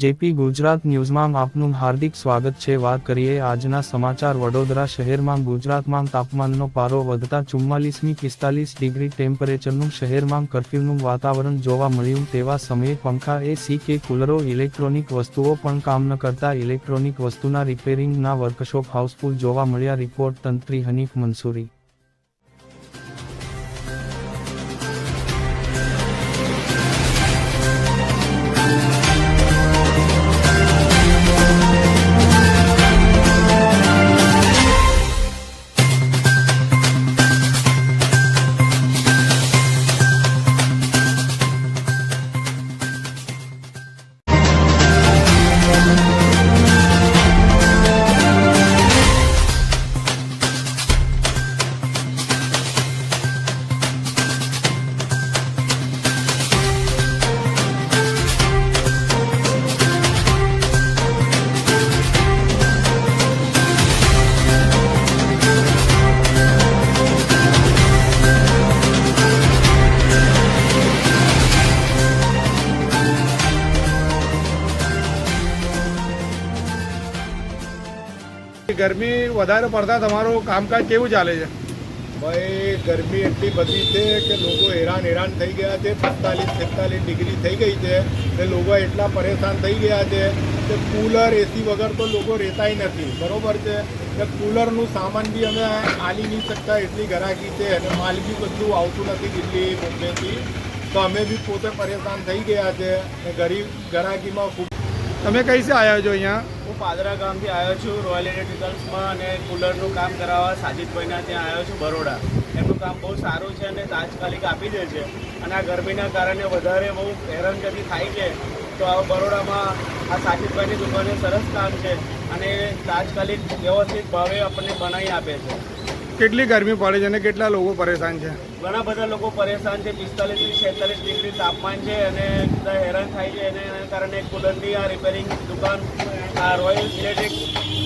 JP Gujarat ન્યૂઝમાં આપનું હાર્દિક સ્વાગત છે। વાત કરીએ આજના સમાચાર। વડોદરા શહેરમાં ગુજરાતમાં તાપમાનનો પારો વધતા 44મી 45 ડિગ્રી ટેમ્પરેચરનું શહેરમાં કર્ફ્યુનું વાતાવરણ જોવા મળ્યું। તેવા સમયે પંખા, એસી કે કુલરો, ઇલેક્ટ્રોનિક વસ્તુઓ પણ કામ ન કરતા ઇલેક્ટ્રોનિક વસ્તુના રિપેરિંગના વર્કશોપ હાઉસફુલ જોવા મળ્યા। રિપોર્ટ તંત્રી હનીફ મંસૂરી। ગરમી વધારે પડતા તમારું કામકાજ કેવું ચાલે છે? ભાઈ ગરમી એટલી બધી છે કે લોકો હેરાન થઈ ગયા છે। 45-46 ડિગ્રી થઈ ગઈ છે એટલે લોકો એટલા પરેશાન થઈ ગયા છે કે કૂલર, એસી વગર તો લોકો રહેતાય નથી, બરોબર છે। કે કૂલરનું સામાન બી અમે આલી નહીં શકતા, એટલી ગરાકી છે અને માલ બી બધું આવતું નથી દિલ્હી, મુંબઈથી, તો અમે બી પોતે પરેશાન થઈ ગયા છે અને ગરીબ ગરાકીમાં ખૂબ। તમે કઈ સે આવ્યા છો અહીંયા? હું પાદરા ગામથી આવ્યો છું રોયલ ઇલેક્ટ્રિકલ્સમાં અને કુલરનું કામ કરાવવા સાજિદભાઈના ત્યાં આવ્યો છું બરોડા। એમનું કામ બહુ સારું છે અને તાત્કાલિક આપી દે છે અને આ ગરમીના કારણે વધારે બહુ હેરાનગતિ થાય છે, તો આ બરોડામાં આ સાજિદભાઈની દુકાને સરસ કામ છે અને તાત્કાલિક વ્યવસ્થિત ભાવે આપણને બનાવી આપે છે। કેટલી ગરમી પડે છે અને કેટલા લોકો પરેશાન છે? ઘણા બધા લોકો પરેશાન છે। 45-46 ડિગ્રી તાપમાન છે અને બધા હેરાન થાય છે અને એના કારણે કુલરની આ રિપેરિંગ દુકાન આ રોયલ ઇલેક્ટ્રિક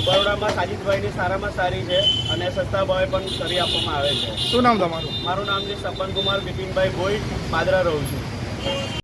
બરોડામાં સાજિદભાઈની સારામાં સારી છે અને સસ્તા ભાવે પણ કરી આપવામાં આવે છે। શું નામ તમારું? મારું નામ છે સપન કુમાર બિપિનભાઈ ભોઈ, પાદરા રહું છું।